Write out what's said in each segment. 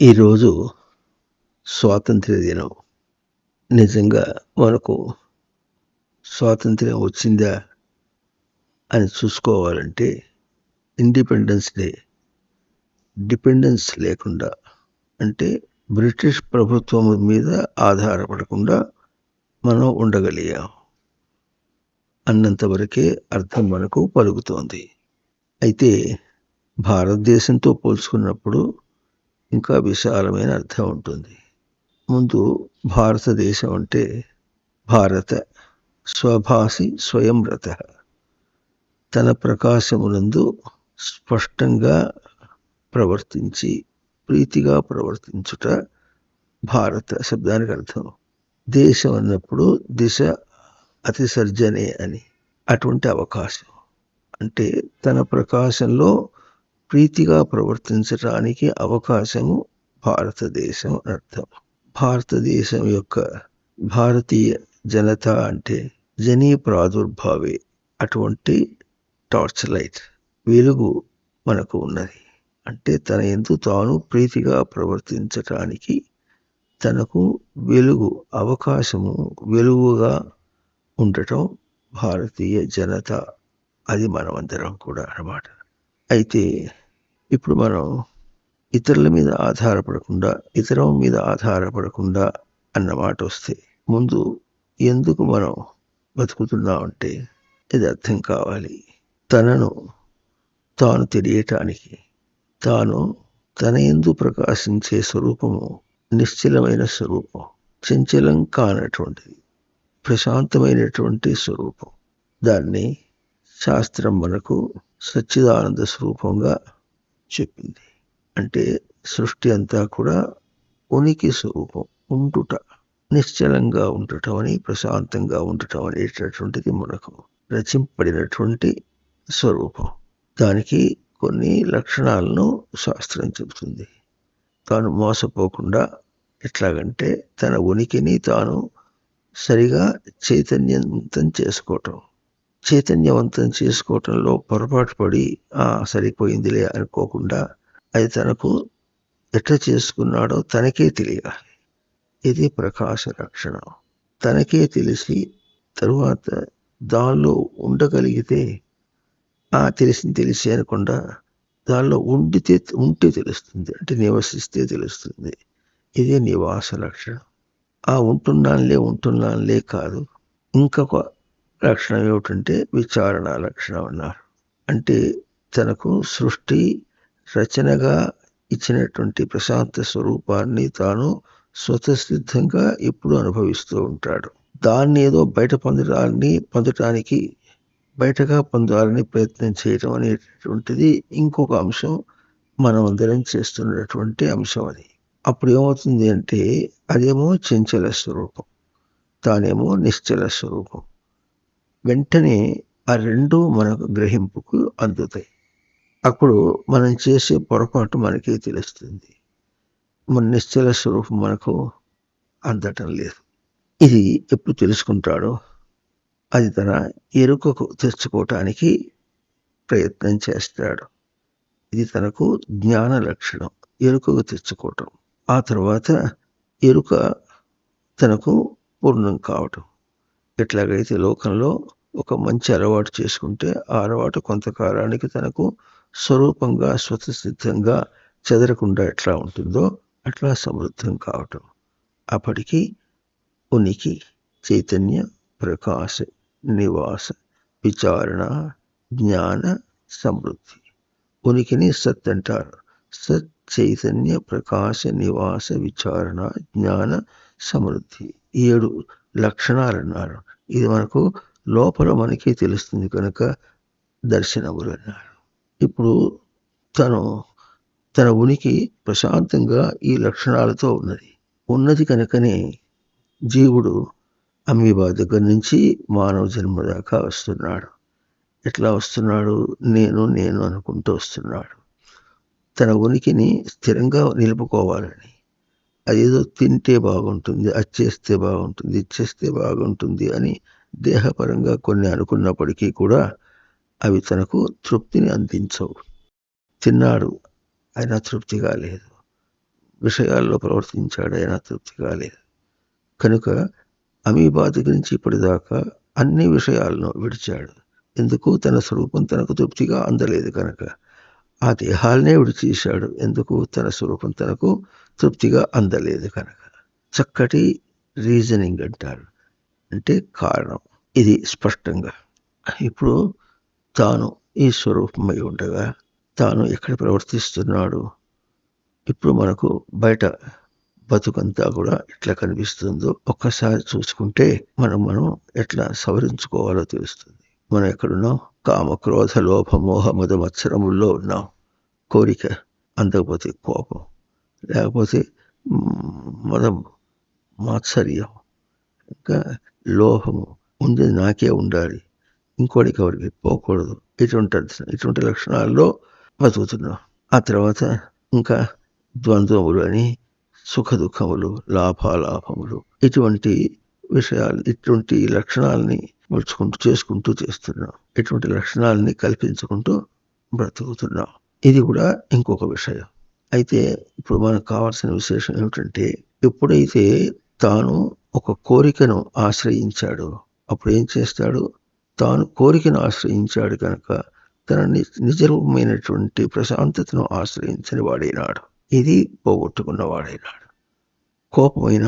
ఈరోజు స్వాతంత్ర్య దినం. నిజంగా మనకు స్వాతంత్ర్యం వచ్చిందా అని చూసుకోవాలంటే ఇండిపెండెన్స్ డే డిపెండెన్స్ లేకుండా, అంటే బ్రిటిష్ ప్రభుత్వం మీద ఆధారపడకుండా మనం ఉండగలిగాం అన్నంతవరకే అర్థం మనకు పలుకుతోంది. అయితే భారతదేశంతో పోల్చుకున్నప్పుడు ఇంకా విశాలమైన అర్థం ఉంటుంది. ముందు భారతదేశం అంటే భారత స్వభాసి స్వయంరత, తన ప్రకాశమునందు స్పష్టంగా ప్రవర్తించి ప్రీతిగా ప్రవర్తించుట భారత శబ్దానికి అర్థం. దేశం అన్నప్పుడు దిశ అతిసర్జనే అని, అటువంటి అవకాశం అంటే తన ప్రకాశంలో ప్రీతిగా ప్రవర్తించడానికి అవకాశము భారతదేశం అర్థం. భారతదేశం యొక్క భారతీయ జనత అంటే జనీ ప్రాదుర్భావే, అటువంటి టార్చ్ లైట్ వెలుగు మనకు ఉన్నది. అంటే తన యందు తాను ప్రీతిగా ప్రవర్తించటానికి తనకు వెలుగు అవకాశము వెలుగుగా ఉండటం భారతీయ జనత. అది మనమందరం కూడా అన్నమాట. అయితే ఇప్పుడు మనం ఇతరుల మీద ఆధారపడకుండా అన్నమాట వస్తే, ముందు ఎందుకు మనం బతుకుతున్నామంటే ఇది అర్థం కావాలి. తనను తాను తెలియటానికి, తాను తన యందు ప్రకాశించే స్వరూపము నిశ్చలమైన స్వరూపం, చంచలం కానటువంటిది, ప్రశాంతమైనటువంటి స్వరూపం. దాన్ని శాస్త్రం మనకు సచ్చిదానంద స్వరూపంగా చెప్పింది. అంటే సృష్టి అంతా కూడా ఉనికి స్వరూపం, ఉండుట, నిశ్చలంగా ఉండటం అని, ప్రశాంతంగా ఉండటం అనేటటువంటిది మనకు రచింపబడినటువంటి స్వరూపం. దానికి కొన్ని లక్షణాలను శాస్త్రం చెబుతుంది. తాను మోసపోకుండా ఎట్లాగంటే తన ఉనికిని తాను సరిగా చైతన్యవంతం చేసుకోవటంలో పొరపాటు పడి సరిపోయిందిలే అనుకోకుండా, అది తనకు ఎట్లా చేసుకున్నాడో తనకే తెలియాలి. ఇది ప్రకాశ లక్షణం. తనకే తెలిసి తరువాత దానిలో ఉండగలిగితే తెలిసి అనకుండా దానిలో ఉంటే తెలుస్తుంది, అంటే నివసిస్తే తెలుస్తుంది. ఇదే నివాస లక్షణం. ఉంటున్నానులే కాదు. ఇంకొక లక్షణం ఏమిటంటే విచారణ లక్షణం అన్నారు. అంటే తనకు సృష్టి రచనగా ఇచ్చినటువంటి ప్రశాంత స్వరూపాన్ని తాను స్వతసిద్ధంగా ఎప్పుడు అనుభవిస్తూ ఉంటాడు. దాన్ని ఏదో బయటగా పొందాలని ప్రయత్నం చేయడం అనేటటువంటిది ఇంకొక అంశం, మనం అందరం చేస్తున్నటువంటి అంశం. అది అప్పుడు ఏమవుతుంది అంటే అదేమో చంచల స్వరూపం, తానేమో నిశ్చల స్వరూపం. వెంటనే ఆ రెండు మనకు గ్రహింపుకు అందుతాయి. అప్పుడు మనం చేసే పొరపాటు మనకే తెలుస్తుంది. మన నిశ్చల స్వరూపం మనకు అందటం లేదు. ఇది ఎప్పుడు తెలుసుకుంటాడో అది తన ఎరుకకు తెచ్చుకోవటానికి ప్రయత్నం చేస్తాడు. ఇది తనకు జ్ఞాన లక్షణం, ఎరుకకు తెచ్చుకోవటం. ఆ తర్వాత ఎరుక తనకు పూర్ణం కావటం. ఎట్లాగైతే లోకంలో ఒక మంచి అలవాటు చేసుకుంటే ఆ అలవాటు కొంతకాలానికి తనకు స్వరూపంగా స్వతసిద్ధంగా చెదరకుండా ఎట్లా ఉంటుందో అట్లా సమృద్ధం కావటం. అప్పటికి ఉనికి, చైతన్య, ప్రకాశ, నివాస, విచారణ, జ్ఞాన, సమృద్ధి. ఉనికిని సత్ అంటారు. సత్, చైతన్య, ప్రకాశ, నివాస, విచారణ, జ్ఞాన, సమృద్ధి, 7 లక్షణాలు అన్నారు. ఇది మనకు లోపల మనకే తెలుస్తుంది కనుక దర్శనములు అన్నారు. ఇప్పుడు తన ఉనికి ప్రశాంతంగా ఈ లక్షణాలతో ఉన్నది కనుకనే జీవుడు అమీబా దగ్గర నుంచి మానవ జన్మ దాకా వస్తున్నాడు. ఎట్లా వస్తున్నాడు? నేను అనుకుంటూ వస్తున్నాడు. తన ఉనికిని స్థిరంగా నిలుపుకోవాలని, అదేదో తింటే బాగుంటుంది, అది చేస్తే బాగుంటుంది, ఇది చేస్తే బాగుంటుంది అని దేహపరంగా కొన్ని అనుకున్నప్పటికీ కూడా అవి తనకు తృప్తిని అందించవు. తిన్నాడు, అయినా తృప్తిగా లేదు. విషయాల్లో ప్రవర్తించాడు, ఆయన తృప్తి కాలేదు. కనుక అమీబా దగ్గర నుంచి ఇప్పటిదాకా అన్ని విషయాలను విడిచాడు. ఎందుకు? తన స్వరూపం తనకు తృప్తిగా అందలేదు కనుక. ఆ దేహాలనే విడిచేశాడు. ఎందుకు? తన స్వరూపం తనకు తృప్తిగా అందలేదు కనుక. చక్కటి రీజనింగ్ అంటారు, అంటే కారణం. ఇది స్పష్టంగా ఇప్పుడు తాను ఈ స్వరూపమై ఉండగా తాను ఎక్కడ ప్రవర్తిస్తున్నాడు? ఇప్పుడు మనకు బయట బతుకంతా కూడా ఎట్లా కనిపిస్తుందో ఒక్కసారి చూసుకుంటే మనం ఎట్లా సవరించుకోవాలో తెలుస్తుంది. మనం ఎక్కడున్నాం? కామ క్రోధ లోభ మోహ మద మత్సరముల్లో ఉన్నాం. కోరిక, అందకపోతే కోపం, లేకపోతే మదం, మాత్సర్యం, ఇంకా లోభము, ఉండేది నాకే ఉండాలి, ఇంకోటికి ఎవరికి పోకూడదు. ఇటువంటి లక్షణాల్లో బతుకుతున్నాం. ఆ తర్వాత ఇంకా ద్వంద్వములు అని, సుఖ దుఃఖములు, లాభాలాభములు, ఇటువంటి విషయాలు, ఇటువంటి లక్షణాలని చేసుకుంటూ చేస్తున్నాం. ఇటువంటి లక్షణాలని కల్పించుకుంటూ బ్రతుకుతున్నాం. ఇది కూడా ఇంకొక విషయం. అయితే ఇప్పుడు మనకు కావాల్సిన విశేషం ఏమిటంటే, ఎప్పుడైతే తాను ఒక కోరికను ఆశ్రయించాడో అప్పుడు ఏం చేస్తాడు? తాను కోరికను ఆశ్రయించాడు కనుక తన నిజరూపమైనటువంటి ప్రశాంతతను ఆశ్రయించని వాడైనాడు. ఇది పోగొట్టుకున్నవాడైనాడు. కోపమైన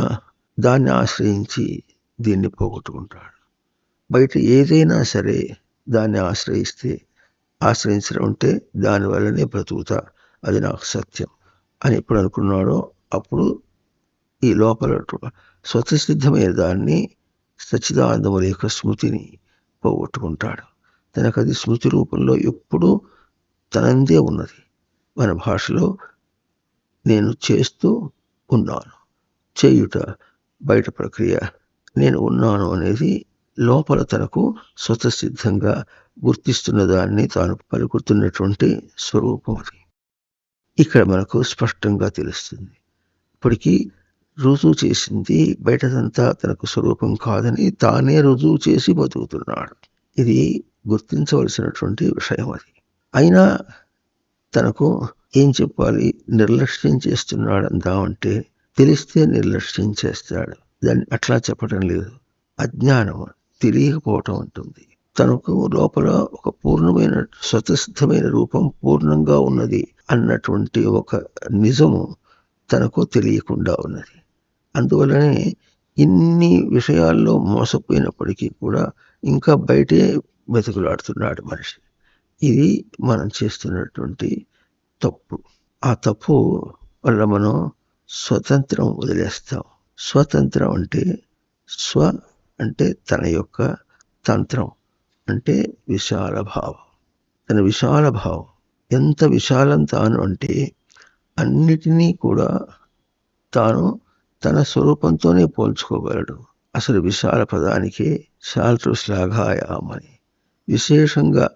దాన్ని ఆశ్రయించి దీన్ని పోగొట్టుకుంటాడు. బయట ఏదైనా సరే దాన్ని ఆశ్రయించడం అంటే దానివల్లనే బ్రతుకుతా, అది నాకు సత్యం అని ఎప్పుడు అనుకున్నాడో అప్పుడు ఈ లోపల స్వతసిద్ధమైన దాన్ని, సచ్చిదానందముల యొక్క స్మృతిని పోగొట్టుకుంటాడు. తనకు అది స్మృతి రూపంలో ఎప్పుడూ తనందే ఉన్నది. మన భాషలో నేను చేస్తూ ఉన్నాను, చేయుట బయట ప్రక్రియ, నేను ఉన్నాను అనేది లోపల తనకు స్వతసిద్ధంగా గుర్తిస్తున్న దాన్ని తాను పలుకుతున్నటువంటి స్వరూపం అది. ఇక్కడ మనకు స్పష్టంగా తెలుస్తుంది. ఇప్పటికీ రుజువు చేసింది బయటదంతా తనకు స్వరూపం కాదని తానే రుజువు చేసి బతుకుతున్నాడు. ఇది గుర్తించవలసినటువంటి విషయం అది. అయినా తనకు ఏం చెప్పాలి? నిర్లక్ష్యం చేస్తున్నాడు అందామంటే తెలిస్తే నిర్లక్ష్యం చేస్తాడు. దాన్ని అట్లా చెప్పడం లేదు. అజ్ఞానం, తెలియకపోవటం ఉంటుంది. తనకు లోపల ఒక పూర్ణమైన స్వతసిద్ధమైన రూపం పూర్ణంగా ఉన్నది అన్నటువంటి ఒక నిజము తనకు తెలియకుండా ఉన్నది. అందువలనే ఇన్ని విషయాల్లో మోసపోయినప్పటికీ కూడా ఇంకా బయటే వెతుకులాడుతున్నాడు మనిషి. ఇది మనం చేస్తున్నటువంటి తప్పు. ఆ తప్పు వల్ల మనం స్వతంత్రం వదిలేస్తాం. స్వతంత్రం అంటే స్వ అంటే తన యొక్క, తంత్రం అంటే విశాల భావం. తన విశాల భావం ఎంత విశాలం తాను అంటే అన్నిటినీ కూడా తాను తన స్వరూపంతోనే పోల్చుకోగలడు. అసలు విశాల పదానికి శాల్టు శ్లాఘాయామని విశేషంగా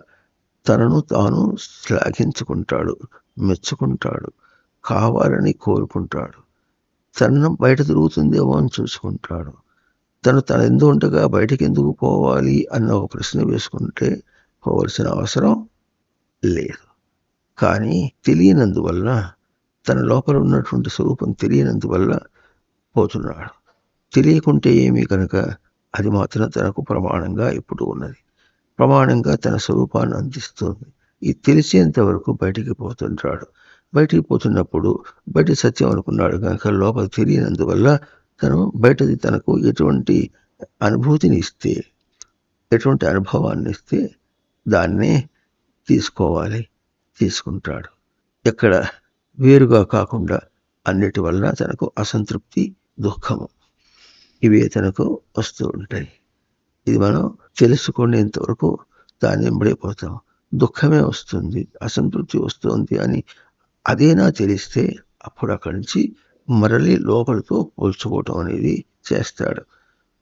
తనను తాను శ్లాఘించుకుంటాడు, మెచ్చుకుంటాడు, కావాలని కోరుకుంటాడు. తనను బయట తిరుగుతుందేమో అని చూసుకుంటాడు. తన ఎందు ఉండగా బయటకు ఎందుకు పోవాలి అన్న ఒక ప్రశ్న వేసుకుంటే పోవలసిన అవసరం లేదు. కానీ తెలియనందువల్ల, తన లోపల ఉన్నటువంటి స్వరూపం తెలియనందువల్ల పోతున్నాడు. తెలియకుంటే ఏమీ కనుక అది మాత్రం తనకు ప్రమాణంగా ఇప్పుడు ఉన్నది. ప్రమాణంగా తన స్వరూపాన్ని అందిస్తుంది. ఇది తెలిసేంత వరకు బయటికి పోతుంటాడు. బయటికి పోతున్నప్పుడు బయట సత్యం అనుకున్నాడు కనుక లోపల తెలియనందువల్ల తను బయటది తనకు ఎటువంటి అనుభూతిని ఇస్తే, ఎటువంటి అనుభవాన్ని ఇస్తే దాన్నే తీసుకోవాలి, తీసుకుంటాడు. ఎక్కడ వేరుగా కాకుండా అన్నిటి వల్ల తనకు అసంతృప్తి, దుఃఖము ఇవే తనకు వస్తూ ఉంటాయి. ఇది మనం తెలుసుకునేంత వరకు దాన్ని వెంబడిపోతాం. దుఃఖమే వస్తుంది, అసంతృప్తి వస్తుంది అని అదేనా తెలిస్తే అప్పుడు అక్కడి నుంచి మరలి లోపలితో పోల్చుకోవటం అనేది చేస్తాడు.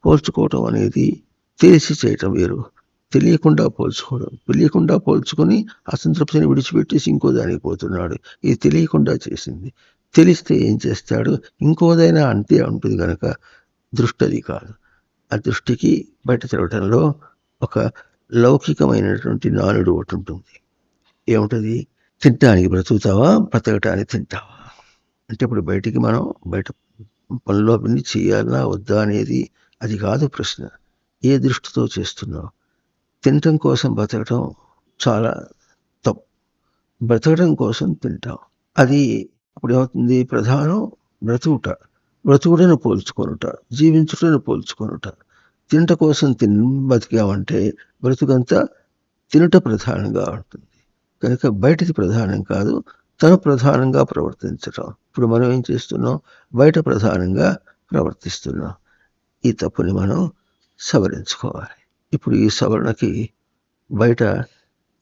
పోల్చుకోవటం అనేది తెలిసి చేయటం వేరు, తెలియకుండా పోల్చుకోవడం. తెలియకుండా పోల్చుకొని అసంతృప్తిని విడిచిపెట్టేసి ఇంకో దానికి పోతున్నాడు. ఇది తెలియకుండా చేసింది. తెలిస్తే ఏం చేస్తాడు? ఇంకోదైనా అంతే ఉంటుంది కనుక దృష్టి అది కాదు. ఆ దృష్టికి బయట తిరగటంలో ఒక లౌకికమైనటువంటి నానుడు ఒకటి ఉంటుంది. ఏముంటుంది? తినటానికి బ్రతుకుతావా, బ్రతకటానికి తింటావా? అంటే ఇప్పుడు బయటికి మనం బయట పనులు అవన్నీ చేయాలా వద్దా అనేది అది కాదు ప్రశ్న. ఏ దృష్టితో చేస్తున్నావు? తినటం కోసం బతకటం చాలా తప్పు. బ్రతకడం కోసం తింటాం. అది అప్పుడు ఏమవుతుంది? ప్రధానం బ్రతుకుట. బ్రతుకుటను పోల్చుకొనుట, జీవించుటను పోల్చుకొనుట. తినట కోసం బతికామంటే బ్రతుకంతా తినుట ప్రధానంగా ఉంటుంది. కనుక బయటిది ప్రధానం కాదు, తను ప్రధానంగా ప్రవర్తించటం. ఇప్పుడు మనం ఏం చేస్తున్నాం? బయట ప్రధానంగా ప్రవర్తిస్తున్నాం. ఈ తప్పుని మనం సవరించుకోవాలి. ఇప్పుడు ఈ సవరణకి బయట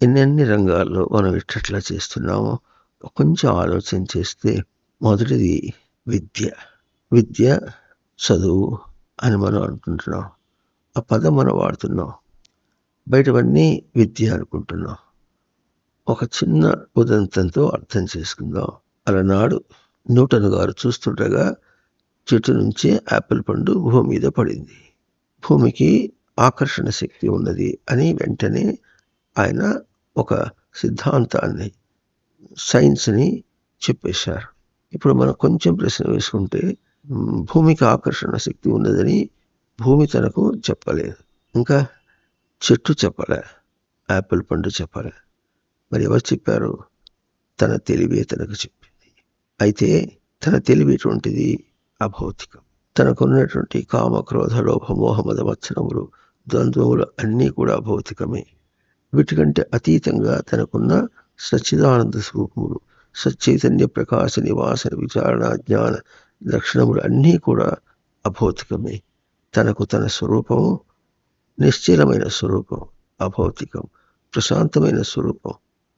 ఎన్నెన్ని రంగాల్లో మనం ఇట్లా చేస్తున్నామో కొంచెం ఆలోచన చేస్తే, మొదటిది విద్య. విద్య, చదువు అని మనం అనుకుంటున్నాం. ఆ పదం మనం వాడుతున్నాం. బయటవన్నీ విద్య అనుకుంటున్నాం. ఒక చిన్న ఉదంతంతో అర్థం చేసుకుందాం. అలనాడు న్యూటన్ గారు చూస్తుండగా చెట్టు నుంచి యాపిల్ పండు భూమి మీద పడింది. భూమికి ఆకర్షణ శక్తి ఉన్నది అని వెంటనే ఆయన ఒక సిద్ధాంతాన్ని, సైన్స్ని చెప్పేశారు. ఇప్పుడు మనం కొంచెం ప్రశ్న వేసుకుంటే, భూమికి ఆకర్షణ శక్తి ఉన్నదని భూమి తనకు చెప్పలేదు, ఇంకా చెట్టు చెప్పలే, యాపిల్ పండు చెప్పలే. మరి ఎవరు చెప్పారు? తన తెలివే తనకు చెప్పింది. అయితే తన తెలివి ఎటువంటిది? అభౌతికం. తనకున్నటువంటి కామ, క్రోధ, లోభ, మోహ, మద, మత్సరములు, ద్వంద్వములు అన్నీ కూడా భౌతికమే. వీటికంటే అతీతంగా తనకున్న సచ్చిదానంద స్వరూపములు, సచ్చైతన్య ప్రకాశ నివాస విచారణ జ్ఞాన లక్షణములు అన్నీ కూడా అభౌతికమే. తనకు తన స్వరూపము నిశ్చలమైన స్వరూపం అభౌతికం, ప్రశాంతమైన స్వరూపం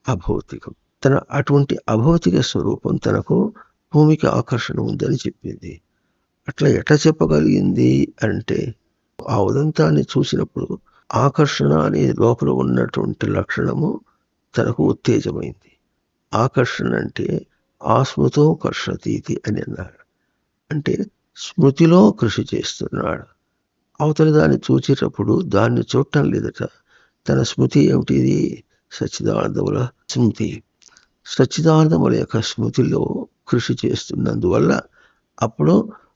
అభౌతికం. తన అటువంటి అభౌతిక స్వరూపం తనకు భూమికి ఆకర్షణ ఉందని చెప్పింది. అట్లా ఎట్లా చెప్పగలిగింది అంటే, ఆ ఉదంతాన్ని చూసినప్పుడు ఆకర్షణ అనే లోపల ఉన్నటువంటి లక్షణము తనకు ఉత్తేజమైంది. ఆకర్షణ అంటే ఆస్మృతో కర్షతీతి అని అన్నాడు. అంటే స్మృతిలో కృషి చేస్తున్నాడు. అవతల దాన్ని చూచేటప్పుడు దాన్ని చూడటం లేదట. తన స్మృతి ఏమిటిది? సచ్చిదానందముల స్మృతి. సచ్చిదానందముల యొక్క స్మృతిలో కృషి చేస్తున్నందువల్ల అప్పుడు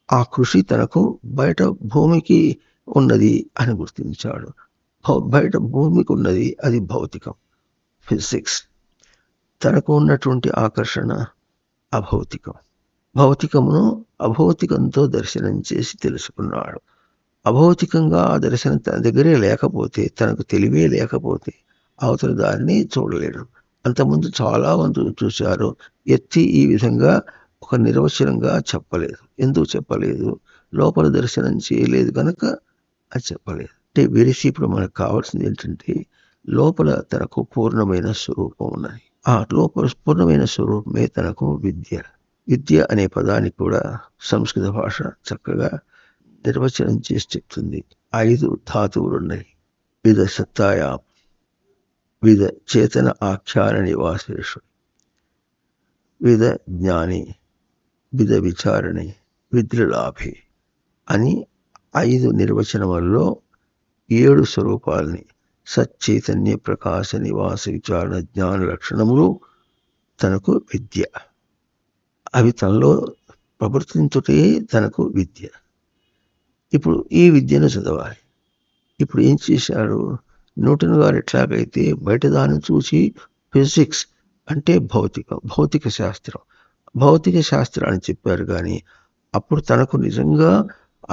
ఆ కృషి తనకు బయట భూమికి ఉన్నది అని గుర్తించాడు. బయట భూమికి ఉన్నది అది భౌతికం, ఫిజిక్స్. తనకు ఉన్నటువంటి ఆకర్షణ అభౌతికం. భౌతికమును అభౌతికంతో దర్శనం చేసి తెలుసుకున్నాడు. అభౌతికంగా ఆ దర్శనం తన దగ్గరే లేకపోతే, తనకు తెలివే లేకపోతే అవతల దాన్ని చూడలేడు. అంతకుముందు చాలా మంది చూశారు, ఎత్తి ఈ విధంగా ఒక నిర్వచనంగా చెప్పలేదు. ఎందుకు చెప్పలేదు? లోపల దర్శనం చేయలేదు కనుక అది చెప్పలేదు. అంటే విరిసి ఇప్పుడు మనకు కావాల్సింది ఏంటంటే, లోపల తనకు పూర్ణమైన స్వరూపం ఉన్నది. ఆ లోపల పూర్ణమైన స్వరూపమే తనకు విద్య. విద్య అనే పదానికి కూడా సంస్కృత భాష చక్కగా నిర్వచనం చేసి చెప్తుంది. 5 ధాతువులు ఉన్నాయి. విద సత్తాయా, విద చేతన ఆఖ్యాన నివాసేషు, విద జ్ఞాని, విద విచారణి, విద్రలాభి అని 5 నిర్వచనములలో 7 స్వరూపాలని, సచ్చైతన్య ప్రకాశ నివాస విచారణ జ్ఞాన లక్షణములు తనకు విద్య. అవి తనలో ప్రవర్తించుటే తనకు విద్య. ఇప్పుడు ఈ విద్యను చదవాలి. ఇప్పుడు ఏం చేశారు? న్యూటన్ గారు ఎట్లాగైతే బయట దాన్ని చూసి ఫిజిక్స్ అంటే భౌతిక శాస్త్రం, భౌతిక శాస్త్రాన్ని చెప్పారు. కానీ అప్పుడు తనకు నిజంగా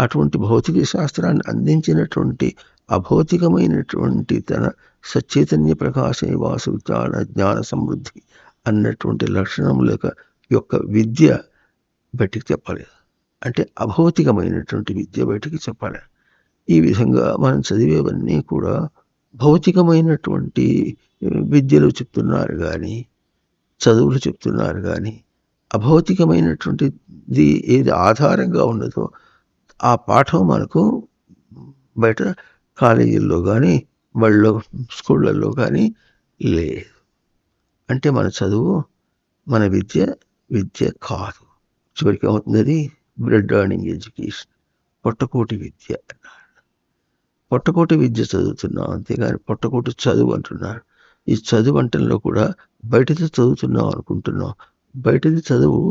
అటువంటి భౌతిక శాస్త్రాన్ని అందించినటువంటి అభౌతికమైనటువంటి తన సచైతన్య ప్రకాశ నివాస విచారణ జ్ఞాన సమృద్ధి అన్నటువంటి లక్షణముల యొక్క విద్య బయటికి చెప్పలేదు. అంటే అభౌతికమైనటువంటి విద్య బయటికి చెప్పాలి. ఈ విధంగా మనం చదివేవన్నీ కూడా భౌతికమైనటువంటి విద్యలు చెప్తున్నారు కానీ, చదువులు చెప్తున్నారు కానీ, అభౌతికమైనటువంటిది ఏది ఆధారంగా ఉన్నదో ఆ పాఠం మనకు బయట కాలేజీల్లో కానీ, బళ్ళలో, స్కూళ్ళల్లో కానీ లేదు. అంటే మన చదువు, మన విద్య కాదు. చివరికి ఏమవుతుంది? బ్రెడ్ ఎర్నింగ్ ఎడ్యుకేషన్, పొట్టకోటి విద్య. పొట్టకోటి విద్య చదువుతున్నాం, అంతేగాని పొట్టకోటి చదువు అంటున్నారు. ఈ చదువు అంటంలో కూడా బయటది చదువుతున్నాం అనుకుంటున్నాం. బయటది చదువు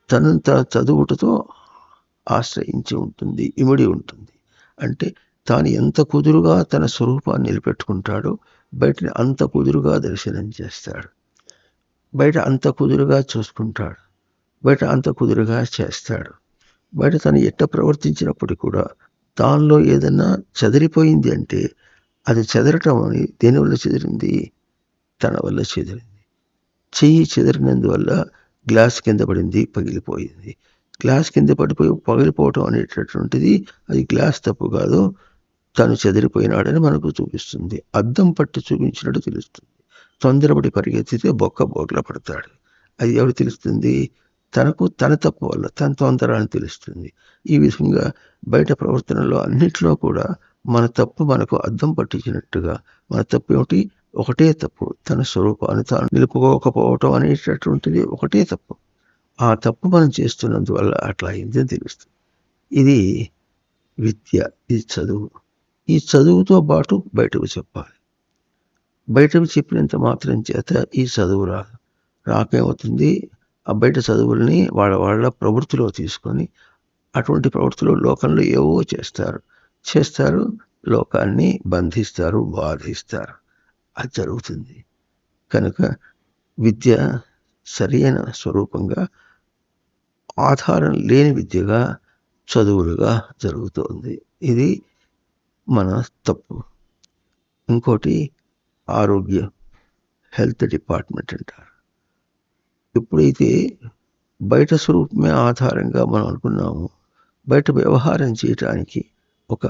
తనంత చదువుటతో ఆశ్రయించి ఉంటుంది, ఇమిడి ఉంటుంది. అంటే తాను ఎంత కుదురుగా తన స్వరూపాన్ని నిలబెట్టుకుంటాడో బయటని అంత కుదురుగా దర్శనం చేస్తాడు, బయట అంత కుదురుగా చూసుకుంటాడు, బయట అంత కుదురుగా చేస్తాడు. బయట తను ఎట్ట ప్రవర్తించినప్పుడు కూడా దానిలో ఏదన్నా చెదిరిపోయింది అంటే అది చెదరటం అని దేనివల్ల చెదిరింది? తన వల్ల చెదిరింది. చెయ్యి చెదిరినందువల్ల గ్లాస్ కింద పడింది, పగిలిపోయింది. గ్లాస్ కింద పడిపోయి పగిలిపోవటం అనేటటువంటిది అది గ్లాస్ తప్పు కాదు, తను చెదిరిపోయినాడని మనకు చూపిస్తుంది. అద్దం పట్టి చూపించినట్టు తెలుస్తుంది. తొందరపడి పరిగెత్తితే బొక్క బోర్ల పడతాడు. అది ఎవరు తెలుస్తుంది? తనకు తన తప్పు వల్ల తన తొందర అని తెలుస్తుంది. ఈ విధంగా బయట ప్రవర్తనలో అన్నిట్లో కూడా మన తప్పు మనకు అద్దం పట్టించినట్టుగా, మన తప్పు ఏమిటి? ఒకటే తప్పు, తన స్వరూపాన్ని తాను నిలుపుకోకపోవటం అనేటటువంటిది ఒకటే తప్పు. ఆ తప్పు మనం చేస్తున్నందువల్ల అట్లా అయిందని తెలుస్తుంది. ఇది విద్య, ఇది చదువు. ఈ చదువుతో పాటు బయటకు చెప్పాలి. బయటకు చెప్పినంత మాత్రం చేత ఈ చదువు రాదు. రాకేమవుతుంది? ఆ బయట చదువుల్ని వాళ్ళ ప్రవృత్తిలో తీసుకొని అటువంటి ప్రవృత్తిలో లోకంలో ఏవో చేస్తారు, లోకాన్ని బంధిస్తారు, బాధిస్తారు. అది జరుగుతుంది. కనుక విద్య సరైన స్వరూపంగా ఆధారం లేని విద్యగా, చదువులుగా జరుగుతోంది. ఇది మన తప్పు. ఇంకోటి ఆరోగ్యం, హెల్త్ డిపార్ట్మెంట్ అంటారు. ఎప్పుడైతే బయట స్వరూపమే ఆధారంగా మనం అనుకున్నాము, బయట వ్యవహారం చేయటానికి ఒక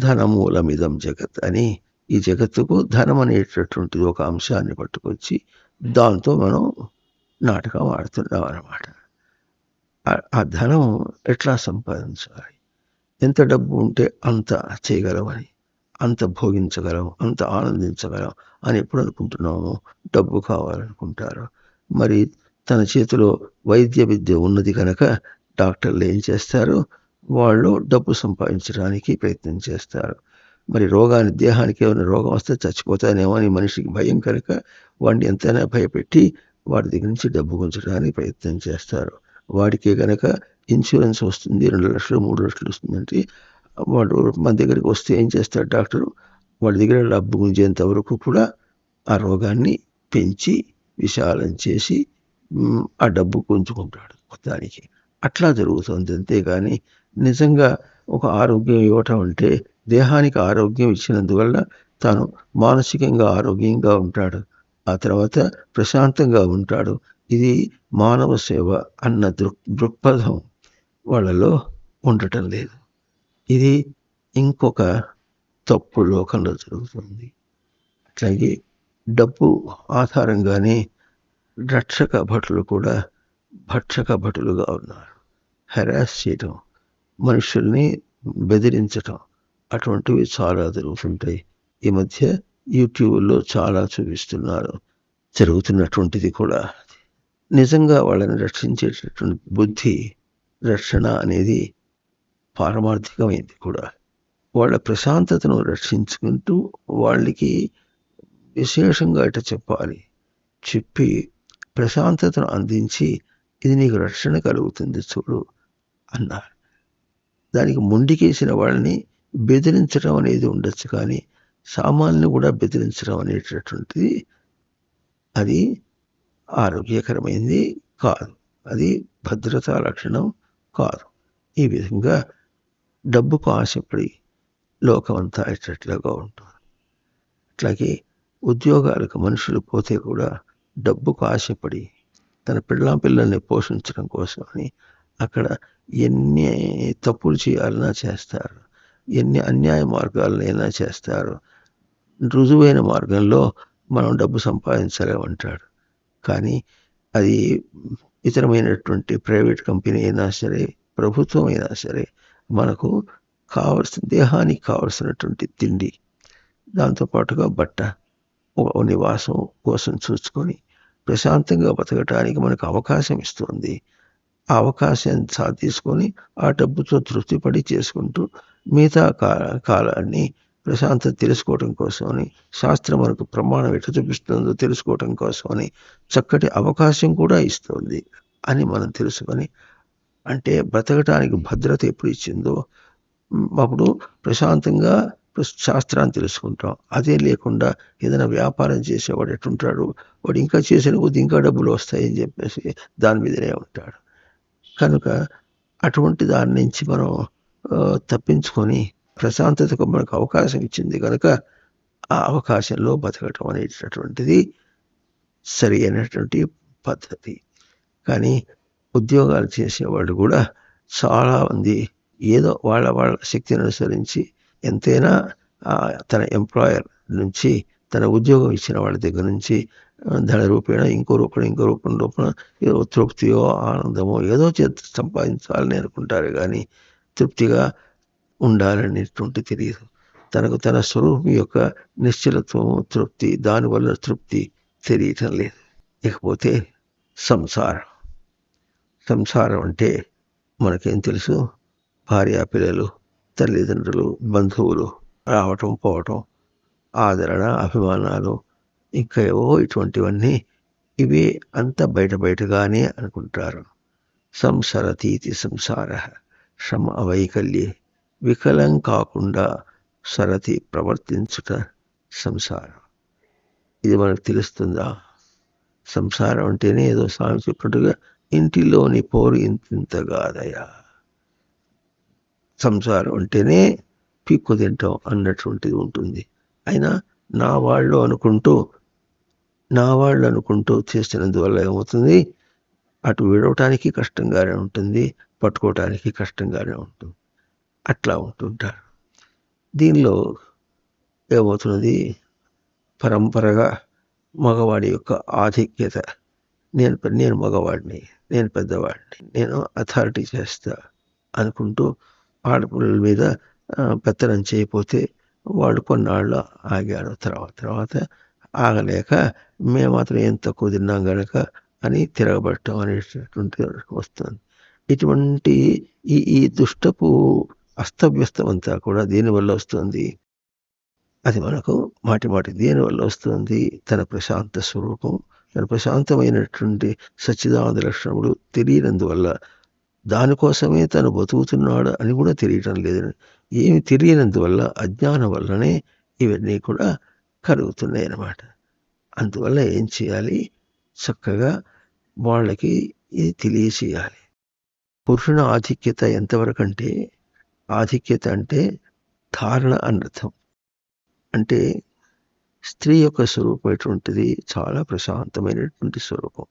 ధనమూలమిదం జగత్ అని, ఈ జగత్తుకు ధనం అనేటటువంటిది ఒక అంశాన్ని పట్టుకొచ్చి దాంతో మనం నాటకం ఆడుతున్నాం అన్నమాట. ఆ ధనం ఎట్లా సంపాదించాలి, ఎంత డబ్బు ఉంటే అంత చేయగలమని, అంత భోగించగలం, అంత ఆనందించగలం అని ఎప్పుడు అనుకుంటున్నాము? డబ్బు కావాలనుకుంటారు. మరి తన చేతిలో వైద్య విద్య ఉన్నది కనుక డాక్టర్లు ఏం చేస్తారు? వాళ్ళు డబ్బు సంపాదించడానికి ప్రయత్నం చేస్తారు. మరి దేహానికి ఏమైనా రోగం వస్తే చచ్చిపోతానేమో అని మనిషికి భయం కనుక వాడిని ఎంతైనా భయపెట్టి వాడి దగ్గర నుంచి డబ్బు గుంచడానికి ప్రయత్నం చేస్తారు. వాడికే కనుక ఇన్సూరెన్స్ వస్తుంది, 2 లక్షలు 3 లక్షలు వస్తుందంటే వాడు మన దగ్గరికి వస్తే ఏం చేస్తాడు డాక్టరు? వాడి దగ్గర డబ్బు గుంజేంత వరకు కూడా ఆ రోగాన్ని పెంచి విశాలం చేసి ఆ డబ్బు గుంజుకుంటాడు మొత్తానికి. అట్లా జరుగుతుంది. అంతేగాని నిజంగా ఒక ఆరోగ్యం ఇవ్వటం అంటే దేహానికి ఆరోగ్యం ఇచ్చినందువల్ల తాను మానసికంగా ఆరోగ్యంగా ఉంటాడు, ఆ తర్వాత ప్రశాంతంగా ఉంటాడు. ఇది మానవ సేవ అన్న దృక్పథం వాళ్ళలో ఉండటం లేదు. ఇది ఇంకొక తప్పు లోకంలో జరుగుతుంది. అట్లాగే డబ్బు ఆధారంగానే రక్షక భటులు కూడా భక్షక భటులుగా ఉన్నారు. హెరాస్ చేయటం, మనుషుల్ని బెదిరించటం, అటువంటివి చాలా జరుగుతుంటాయి. ఈ మధ్య యూట్యూబ్లో చాలా చూపిస్తున్నారు. జరుగుతున్నటువంటిది కూడా నిజంగా వాళ్ళని రక్షించేటటువంటి బుద్ధి, రక్షణ అనేది పారమార్థికమైంది కూడా. వాళ్ళ ప్రశాంతతను రక్షించుకుంటూ వాళ్ళకి విశేషంగా ఇట చెప్పి ప్రశాంతతను అందించి ఇది నీకు రక్షణ కలుగుతుంది చూడు అన్నారు. దానికి మొండికేసిన వాళ్ళని బెదిరించడం అనేది ఉండొచ్చు, కానీ సామాన్యుని కూడా బెదిరించడం అనేటటువంటిది అది ఆరోగ్యకరమైనది కాదు, అది భద్రతా లక్షణం కాదు. ఈ విధంగా డబ్బుకు ఆశపడి లోకమంతా ఇట్లగా ఉంటుంది. అట్లాగే ఉద్యోగాలకు మనుషులు పోతే కూడా డబ్బుకు ఆశపడి తన పిల్లల్ని పోషించడం కోసమని అక్కడ ఎన్ని తప్పులు చేయాలన్నా చేస్తారు, ఎన్ని అన్యాయ మార్గాలనైనా చేస్తారు. రుజువైన మార్గంలో మనం డబ్బు సంపాదించలేమంటాడు. కానీ అది ఇతరమైనటువంటి ప్రైవేట్ కంపెనీ అయినా సరే, ప్రభుత్వం అయినా సరే, మనకు దేహానికి కావలసినటువంటి తిండి, దాంతోపాటుగా బట్ట, నివాసం కోసం చూసుకొని ప్రశాంతంగా బతకటానికి మనకు అవకాశం ఇస్తుంది. ఆ అవకాశాన్ని తీసుకొని ఆ డబ్బుతో తృప్తిపడి చేసుకుంటూ మిగతా కాలాన్ని ప్రశాంతత తెలుసుకోవటం కోసమని, శాస్త్రం మనకు ప్రమాణం ఎట్లా చూపిస్తుందో తెలుసుకోవటం కోసమని చక్కటి అవకాశం కూడా ఇస్తుంది అని మనం తెలుసుకొని అంటే బ్రతకటానికి భద్రత ఎప్పుడు ఇచ్చిందో అప్పుడు ప్రశాంతంగా శాస్త్రాన్ని తెలుసుకుంటాం. అదే లేకుండా ఏదైనా వ్యాపారం చేసేవాడు ఎట్టుంటాడు, వాడు ఇంకా చేసిన కొద్ది ఇంకా డబ్బులు వస్తాయని చెప్పేసి దాని మీదనే ఉంటాడు. కనుక అటువంటి దాని నుంచి మనం తప్పించుకొని ప్రశాంతతకు మనకు అవకాశం ఇచ్చింది కనుక ఆ అవకాశంలో బతకటం అనేటటువంటిది సరి అయినటువంటి పద్ధతి. కానీ ఉద్యోగాలు చేసేవాళ్ళు కూడా చాలామంది ఏదో వాళ్ళ శక్తిని అనుసరించి ఎంతైనా తన ఎంప్లాయర్ నుంచి, తన ఉద్యోగం ఇచ్చిన వాళ్ళ దగ్గర నుంచి ధన రూపేణ ఇంకో రూపంలో ఏదో తృప్తియో ఆనందమో ఏదో సంపాదించాలని అనుకుంటారు. కానీ తృప్తిగా ఉండాలనేటువంటి తెలియదు. తనకు తన స్వరూపం యొక్క నిశ్చలత్వము, తృప్తి, దానివల్ల తృప్తి తెలియటం లేదు. ఇకపోతే సంసారం అంటే మనకేం తెలుసు? భార్య, పిల్లలు, తల్లిదండ్రులు, బంధువులు, రావటం పోవటం, ఆదరణ, అభిమానాలు, ఇంకా ఏవో ఇటువంటివన్నీ ఇవే అంత బయటగానే అనుకుంటారు. సంసరతీతి సంసార శ్రమ అవైకల్యే వికలం కాకుండా సరతి ప్రవర్తించుట సంసారం. ఇది మనకు తెలుస్తుందా? సంసారం అంటేనే ఏదో స్వామి చెప్పినట్టుగా ఇంటిలోని పోరు ఇంతింతగాదయా. సంసారం అంటేనే పీక్కు తింటాం అన్నటువంటిది ఉంటుంది. అయినా నా వాళ్ళు అనుకుంటూ చేసినందువల్ల ఏమవుతుంది? అటు విడవటానికి కష్టంగానే ఉంటుంది, పట్టుకోవటానికి కష్టంగానే ఉంటుంది. అట్లా ఉంటుంటారు. దీనిలో ఏమవుతున్నది? పరంపరగా మగవాడి యొక్క ఆధిక్యత. నేను మగవాడిని, నేను పెద్దవాడిని, నేను అథారిటీ చేస్తా అనుకుంటూ ఆడపిల్లల మీద పెత్తనం చేయకపోతే వాడు కొన్నాళ్ళు ఆగాడు. తర్వాత ఆగలేక మేము మాత్రం ఏం తక్కువ తిన్నాం గనక అని తిరగబడటం అనేటటువంటి వస్తుంది. ఇటువంటి ఈ దుష్టపు అస్తవ్యస్తం అంతా కూడా దేనివల్ల వస్తుంది? అది మనకు మాటి దేనివల్ల వస్తుంది? తన ప్రశాంత స్వరూపం, తన ప్రశాంతమైనటువంటి సచ్చిదానంద లక్షణములు తెలియనందువల్ల, దానికోసమే తను బతుకుతున్నాడు అని కూడా తెలియటం లేదు. ఏమి తెలియనందువల్ల, అజ్ఞానం వల్లనే ఇవన్నీ కూడా కలుగుతున్నాయి అన్నమాట. అందువల్ల ఏం చేయాలి? చక్కగా వాళ్ళకి ఇది తెలియచేయాలి. పురుషుని ఆధిక్యత ఎంతవరకు అంటే, ఆధిక్యత అంటే ధారణ అనర్థం. అంటే స్త్రీ యొక్క స్వరూపం ఎటువంటిది? చాలా ప్రశాంతమైనటువంటి స్వరూపం,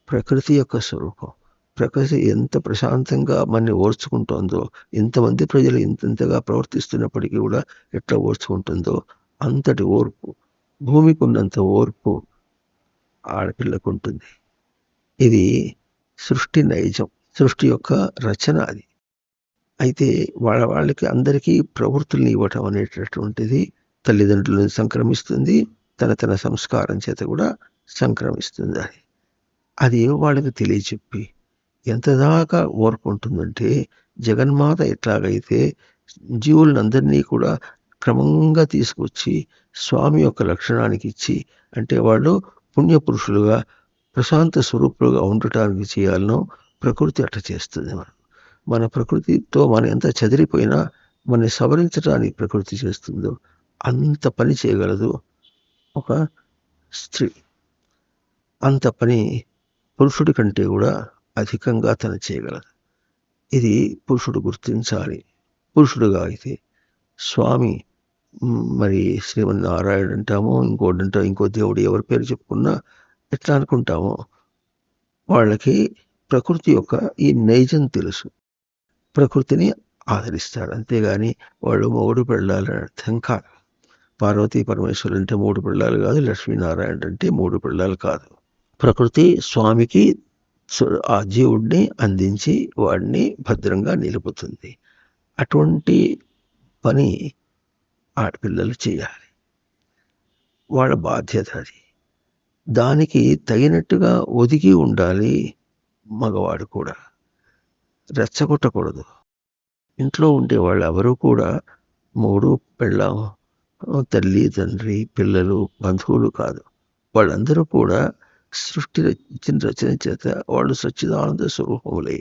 ప్రకృతి యొక్క స్వరూపం. ప్రకృతి ఎంత ప్రశాంతంగా మనని ఓర్చుకుంటుందో, ఇంతమంది ప్రజలు ఇంతగా ప్రవర్తిస్తున్నప్పటికీ కూడా ఎట్లా ఓర్చుకుంటుందో అంతటి ఓర్పు, భూమికి ఉన్నంత ఓర్పు ఆడపిల్లకు ఉంటుంది. ఇది సృష్టి నైజం, సృష్టి యొక్క రచన అది. అయితే వాళ్ళకి అందరికీ ప్రవృత్తుల్ని ఇవ్వటం అనేటటువంటిది తల్లిదండ్రులను సంక్రమిస్తుంది, తన సంస్కారం చేత కూడా సంక్రమిస్తుంది. అది వాళ్ళకి తెలియచెప్పి ఎంత దాకా ఓర్పు ఉంటుందంటే, జగన్మాత ఎట్లాగైతే జీవులందరినీ కూడా క్రమంగా తీసుకొచ్చి స్వామి యొక్క లక్షణానికి ఇచ్చి, అంటే వాళ్ళు పుణ్యపురుషులుగా ప్రశాంత స్వరూపులుగా ఉండటానికి చేయాలనో ప్రకృతి అట్లా చేస్తుంది. మన ప్రకృతితో మనం ఎంత చెదిరిపోయినా మనని సవరించడానికి ప్రకృతి చేస్తుందో అంత పని చేయగలదు ఒక స్త్రీ. అంత పని పురుషుడి కంటే కూడా అధికంగా తను చేయగలదు. ఇది పురుషుడు గుర్తించాలి. పురుషుడుగా అయితే స్వామి, మరి శ్రీమన్నారాయణ అంటామో, ఇంకో దేవుడు ఎవరి పేరు చెప్పుకున్నా ఎట్లా అనుకుంటామో, వాళ్ళకి ప్రకృతి యొక్క ఈ నైజం తెలుసు. ప్రకృతిని ఆదరిస్తాడు. అంతేగాని వాళ్ళు మొగుడు పెళ్ళాలని అర్థం కాదు. పార్వతీ పరమేశ్వరులు అంటే 3 పిల్లలు కాదు, లక్ష్మీనారాయణ అంటే 3 పిల్లలు కాదు. ప్రకృతి స్వామికి ఆ జీవుడిని అందించి వాడిని భద్రంగా నిలుపుతుంది. అటువంటి పని ఆడపిల్లలు చేయాలి. వాళ్ళ బాధ్యత అది. దానికి తగినట్టుగా ఒదిగి ఉండాలి మగవాడు కూడా. రెచ్చగొట్టకూడదు. ఇంట్లో ఉండే వాళ్ళు ఎవరూ కూడా మొగుడు పెళ్ళాం, తల్లి తండ్రి పిల్లలు బంధువులు కాదు. వాళ్ళందరూ కూడా సృష్టి ఇచ్చిన రచన చేత వాళ్ళు సచ్చిదానంద స్వరూపములే.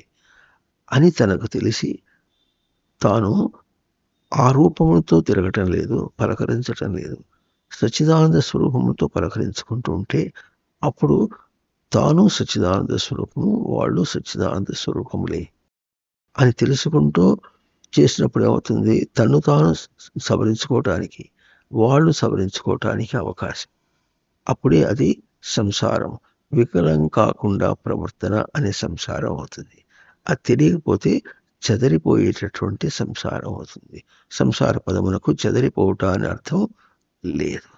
అని తనకు తెలిసి తాను ఆ రూపములతో తిరగటం లేదు, పలకరించటం లేదు, సచ్చిదానంద స్వరూపముతో పలకరించుకుంటూ ఉంటే అప్పుడు తాను సచ్చిదానంద స్వరూపము, వాళ్ళు సచ్చిదానంద స్వరూపములే అని తెలుసుకుంటూ చేసినప్పుడు ఏమవుతుంది, తను తాను సవరించుకోవటానికి, వాళ్ళు సవరించుకోవటానికి అవకాశం. అప్పుడే అది సంసారం, వికలం కాకుండా ప్రవర్తన అనే సంసారం అవుతుంది. అది తెలియకపోతే చెదరిపోయేటటువంటి సంసారం అవుతుంది. సంసార పదమునకు చెదరిపోవట అని అర్థం లేదు.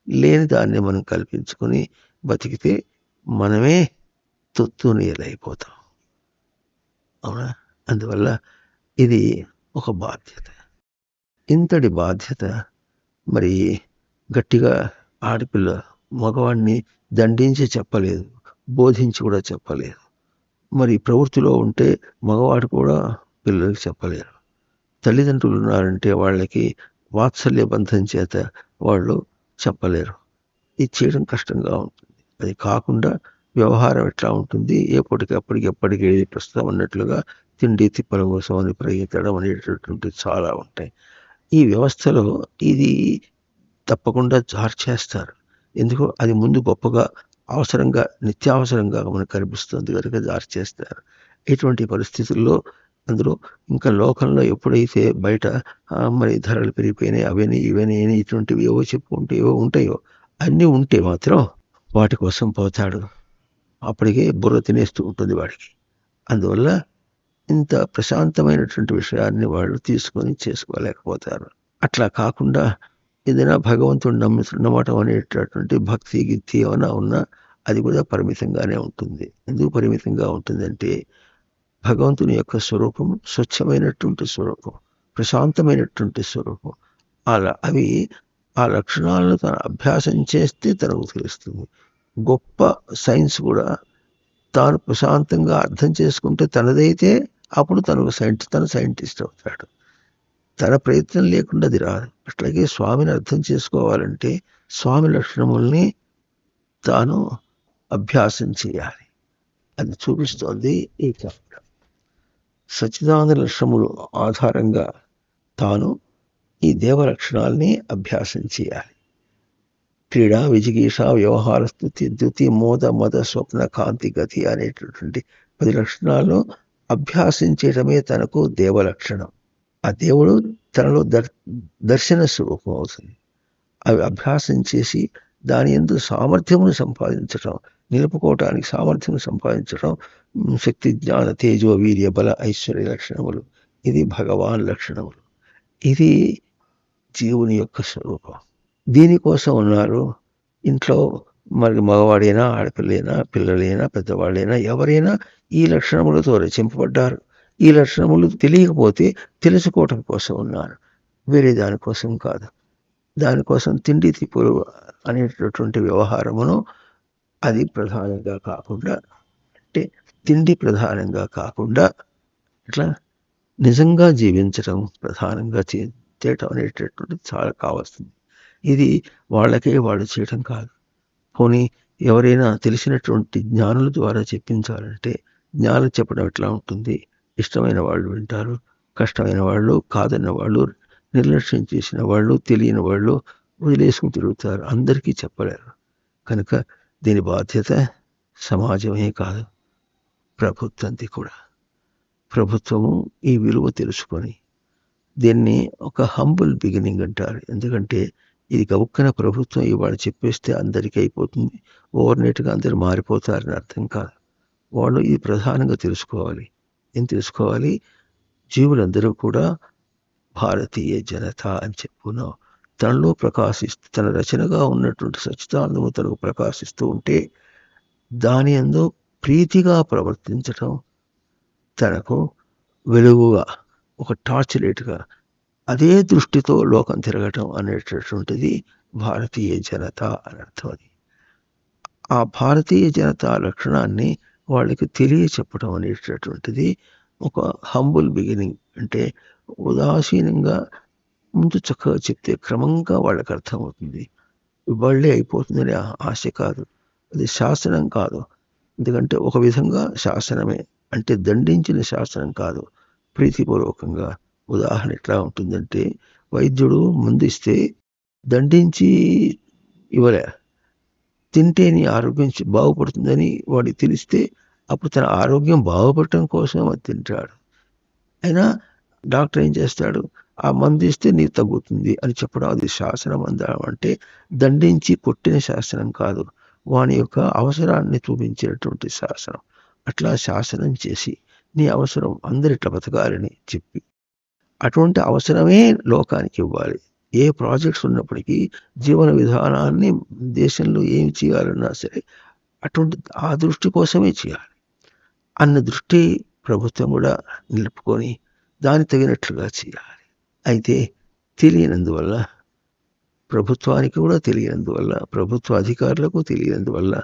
లేని దాన్ని మనం కల్పించుకొని బతికితే మనమే తొత్తునీయలైపోతాం. అవునా? అందువల్ల ఇది ఒక బాధ్యత. ఇంతటి బాధ్యత మరి గట్టిగా ఆడపిల్ల మగవాడిని దండించి చెప్పలేదు, బోధించి కూడా చెప్పలేదు. మరి ప్రవృత్తిలో ఉంటే మగవాడు కూడా పిల్లలకి చెప్పలేరు. తల్లిదండ్రులు ఉన్నారంటే వాళ్ళకి వాత్సల్య బంధం చేత వాళ్ళు చెప్పలేరు. ఇది చేయడం కష్టంగా ఉంటుంది. అది కాకుండా వ్యవహారం ఎట్లా ఉంటుంది, ఎప్పటికి ప్రస్తుతం అన్నట్లుగా తిండి తిప్పల కోసం అని ప్రయత్నం అనేటటువంటి చాలా ఉంటాయి. ఈ వ్యవస్థలో ఇది తప్పకుండా జార్ చేస్తారు. ఎందుకో అది ముందు గొప్పగా అవసరంగా నిత్యావసరంగా మనకు కనిపిస్తుంది కనుక జార్ చేస్తారు. ఇటువంటి పరిస్థితుల్లో అందులో ఇంకా లోకంలో ఎప్పుడైతే బయట మరి ధరలు పెరిగిపోయినాయి, అవని ఇవని ఇటువంటివి ఏవో చెప్పుకుంటే ఏవో ఉంటాయో, అన్నీ ఉంటే మాత్రం వాటి కోసం పోతాడు. అప్పటికే బుర్ర తినేస్తూ ఉంటుంది వాడికి. అందువల్ల ఇంత ప్రశాంతమైనటువంటి విషయాన్ని వాళ్ళు తీసుకొని చేసుకోలేకపోతారు. అట్లా కాకుండా ఏదైనా భగవంతుడు నమ్మటం అనేటటువంటి భక్తి గిత్తి ఏమైనా ఉన్నా అది కూడా పరిమితంగానే ఉంటుంది. ఎందుకు పరిమితంగా ఉంటుందంటే భగవంతుని యొక్క స్వరూపం స్వచ్ఛమైనటువంటి స్వరూపం, ప్రశాంతమైనటువంటి స్వరూపం. అవి ఆ లక్షణాలను తను అభ్యాసం చేస్తే తనకు తెలుస్తుంది. గొప్ప సైన్స్ కూడా తాను ప్రశాంతంగా అర్థం చేసుకుంటే తనదైతే అప్పుడు తన సైంటిస్ట్ అవుతాడు. తన ప్రయత్నం లేకుండా అది రాదు. అట్లాగే స్వామిని అర్థం చేసుకోవాలంటే స్వామి లక్షణముల్ని తాను అభ్యాసం చేయాలి. అది చూపిస్తోంది ఈ చక్రం. సచ్చిదానంద లక్షణములు ఆధారంగా తాను ఈ దేవ లక్షణాలని అభ్యాసం చేయాలి. క్రీడా, విజిగీష, వ్యవహార స్థుతి, ద్యుతి, మోద, మద, స్వప్న, కాంతి, గతి అనేటటువంటి 10 లక్షణాలను అభ్యాసించటమే తనకు దేవలక్షణం. ఆ దేవుడు తనలో దర్శన స్వరూపం అవుతుంది. అవి అభ్యాసం చేసి దాని యందు సామర్థ్యమును సంపాదించటం, నిలుపుకోవటానికి సామర్థ్యం సంపాదించటం శక్తి, జ్ఞాన, తేజో, వీర్య, బల, ఐశ్వర్య లక్షణములు. ఇది భగవాన్ లక్షణములు. ఇది జీవుని యొక్క స్వరూపం. దీనికోసం ఉన్నారు ఇంట్లో మరి మగవాడైనా ఆడపిల్లైనా పిల్లలైనా పెద్దవాళ్ళైనా ఎవరైనా ఈ లక్షణములతో రచింపబడ్డారు. ఈ లక్షణములు తెలియకపోతే తెలుసుకోవటం కోసం ఉన్నారు, వేరే దానికోసం కాదు. దానికోసం తిండి తిప్పులు అనేటటువంటి వ్యవహారమును అది ప్రధానంగా కాకుండా, అంటే తిండి ప్రధానంగా కాకుండా ఇట్లా నిజంగా జీవించడం ప్రధానంగా చేయటం అనేటటువంటిది చాలా కావాల్సింది. ఇది వాళ్ళకే వాళ్ళు చేయటం కాదు. పోనీ ఎవరైనా తెలిసినటువంటి జ్ఞానుల ద్వారా చెప్పించాలంటే జ్ఞానం చెప్పడం ఎట్లా ఉంటుంది, ఇష్టమైన వాళ్ళు వింటారు, కష్టమైన వాళ్ళు, కాదన్న వాళ్ళు, నిర్లక్ష్యం చేసిన వాళ్ళు, తెలియని వాళ్ళు వదిలేసుకుని తిరుగుతారు. అందరికీ చెప్పలేరు. కనుక దీని బాధ్యత సమాజమే కాదు, ప్రభుత్వంది కూడా. ప్రభుత్వము ఈ విలువ తెలుసుకొని దీన్ని ఒక హంబుల్ బిగినింగ్ అంటారు. ఎందుకంటే ఇది గబుక్కన ప్రభుత్వం ఇవాళ చెప్పేస్తే అందరికీ అయిపోతుంది, ఓవర్నైట్గా అందరూ మారిపోతారని అర్థం కాదు. వాళ్ళు ఇది ప్రధానంగా తెలుసుకోవాలి. ఏం తెలుసుకోవాలి? జీవులందరూ కూడా భారతీయ జనత అని చెప్పుకున్నాం. తనలో ప్రకాశిస్తూ తన రచనగా ఉన్నటువంటి సచ్చిదానందము తనకు ప్రకాశిస్తూ ఉంటే దాని యందు ప్రీతిగా ప్రవర్తించటం, తనకు వెలుగుగా ఒక టార్చ్ లైట్గా అదే దృష్టితో లోకం తిరగటం అనేటటువంటిది భారతీయ జనత అని అర్థం. అది ఆ భారతీయ జనతా లక్షణాన్ని వాళ్ళకి తెలియచెప్పడం అనేటటువంటిది ఒక హంబుల్ బిగినింగ్. అంటే ఉదాసీనంగా ముందు చక్కగా చెప్తే క్రమంగా వాళ్ళకి అర్థమవుతుంది. వాళ్ళే అయిపోతుందనే ఆశ కాదు, అది శాసనం కాదు. ఎందుకంటే ఒక విధంగా శాసనమే, అంటే దండించిన శాసనం కాదు, ప్రీతిపూర్వకంగా. ఉదాహరణ ఎట్లా ఉంటుందంటే, వైద్యుడు మందిస్తే దండించి ఇవ్వలే, తింటే నీ ఆరోగ్యం బాగుపడుతుందని వాడికి తెలిస్తే అప్పుడు తన ఆరోగ్యం బాగుపడటం కోసం అది తింటాడు. అయినా డాక్టర్ ఏం చేస్తాడు, ఆ మందు ఇస్తే నీకు తగ్గుతుంది అని చెప్పడం అది శాసనం అంటే దండించి కొట్టిన శాసనం కాదు, వాని యొక్క అవసరాన్ని చూపించినటువంటి శాసనం. అట్లా శాసనం చేసి నీ అవసరం అందరిట్లా బతకాలని చెప్పి అటువంటి అవసరమే లోకానికి ఇవ్వాలి. ఏ ప్రాజెక్ట్స్ ఉన్నప్పటికీ జీవన విధానాన్ని దేశంలో ఏం చేయాలన్నా సరే అటువంటి ఆ దృష్టి కోసమే చేయాలి అన్న దృష్టి ప్రభుత్వం కూడా నిలుపుకొని దాని తగినట్లుగా చేయాలి. అయితే తెలియనందువల్ల, ప్రభుత్వానికి కూడా తెలియనందువల్ల, ప్రభుత్వ అధికారులకు తెలియనందువల్ల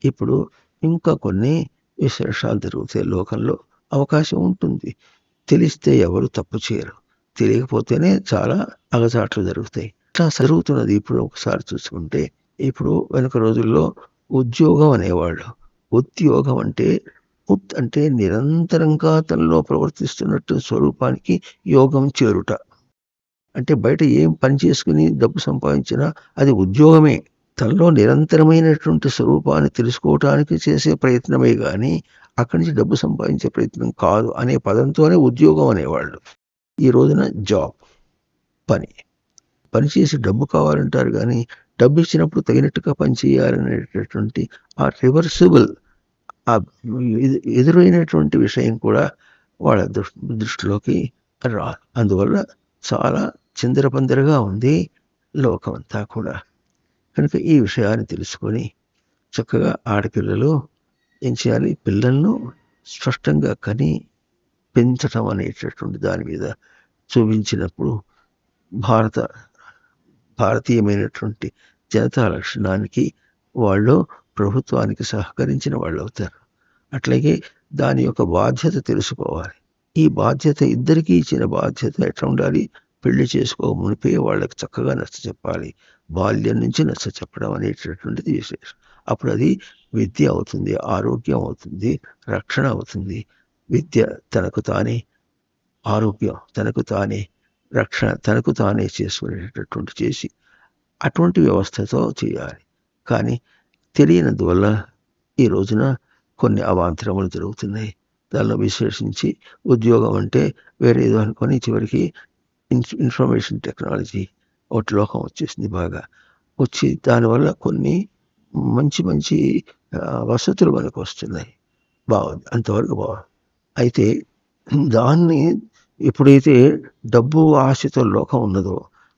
ఇప్పుడు ఇంకా కొన్ని విశేషాలు జరుగుతాయి లోకంలో. అవకాశం ఉంటుంది, తెలిస్తే ఎవరు తప్పు చేయరు, తెలియకపోతేనే చాలా అగచాట్లు జరుగుతాయి. ఇట్లా జరుగుతున్నది. ఇప్పుడు ఒకసారి చూసుకుంటే, ఇప్పుడు వెనుక రోజుల్లో ఉద్యోగం అనేవాళ్ళు. ఉద్యోగం అంటే అంటే నిరంతరంగా తనలో ప్రవర్తిస్తున్నట్టు స్వరూపానికి యోగం చేరుట. అంటే బయట ఏం పని చేసుకుని డబ్బు సంపాదించినా అది ఉద్యోగమే. తనలో నిరంతరమైనటువంటి స్వరూపాన్ని తెలుసుకోవటానికి చేసే ప్రయత్నమే కానీ అక్కడి నుంచి డబ్బు సంపాదించే ప్రయత్నం కాదు అనే పదంతోనే ఉద్యోగం అనేవాళ్ళు. ఈ రోజున జాబ్, పని చేసి డబ్బు కావాలంటారు కానీ డబ్బు ఇచ్చినప్పుడు తగినట్టుగా పని చేయాలనేటటువంటి ఆ రివర్సిబుల్, ఆ ఎదురైనటువంటి విషయం కూడా వాళ్ళ దృష్టిలోకి రాదు. అందువల్ల చాలా చిందరపందరగా ఉంది లోకమంతా కూడా. కనుక ఈ విషయాన్ని తెలుసుకొని చక్కగా ఆడపిల్లలు ఏం చేయాలి, పిల్లలను స్పష్టంగా కని పెంచటం అనేటటువంటి దాని మీద చూపించినప్పుడు భారతీయమైనటువంటి జనతా లక్షణానికి వాళ్ళు ప్రభుత్వానికి సహకరించిన వాళ్ళు అవుతారు. అట్లాగే దాని యొక్క బాధ్యత తెలుసుకోవాలి. ఈ బాధ్యత ఇద్దరికీ ఇచ్చిన బాధ్యత ఎట్లా ఉండాలి, పెళ్లి చేసుకో మునిపే వాళ్ళకి చక్కగా నచ్చ చెప్పాలి. బాల్యం నుంచి నచ్చ చెప్పడం అనేటటువంటిది విశేషం. అప్పుడు అది విద్య అవుతుంది, ఆరోగ్యం అవుతుంది, రక్షణ అవుతుంది. విద్య తనకు తానే, ఆరోగ్యం తనకు తానే, రక్షణ తనకు తానే చేసుకునేటటువంటి చేసి అటువంటి వ్యవస్థతో చేయాలి. కానీ తెలియనందువల్ల ఈ రోజున కొన్ని అవాంతరములు జరుగుతున్నాయి. దానిలో విశేషించి ఉద్యోగం అంటే వేరేదో అనుకొని చివరికి ఇన్ఫర్మేషన్ టెక్నాలజీ ఒకటి లోకం వచ్చేసింది, బాగా వచ్చి దానివల్ల కొన్ని మంచి మంచి వసతులు మనకు వస్తున్నాయి. బాగుంది, అంతవరకు బాగుంది. అయితే దాన్ని ఎప్పుడైతే డబ్బు ఆశతో లోకం ఉన్నదో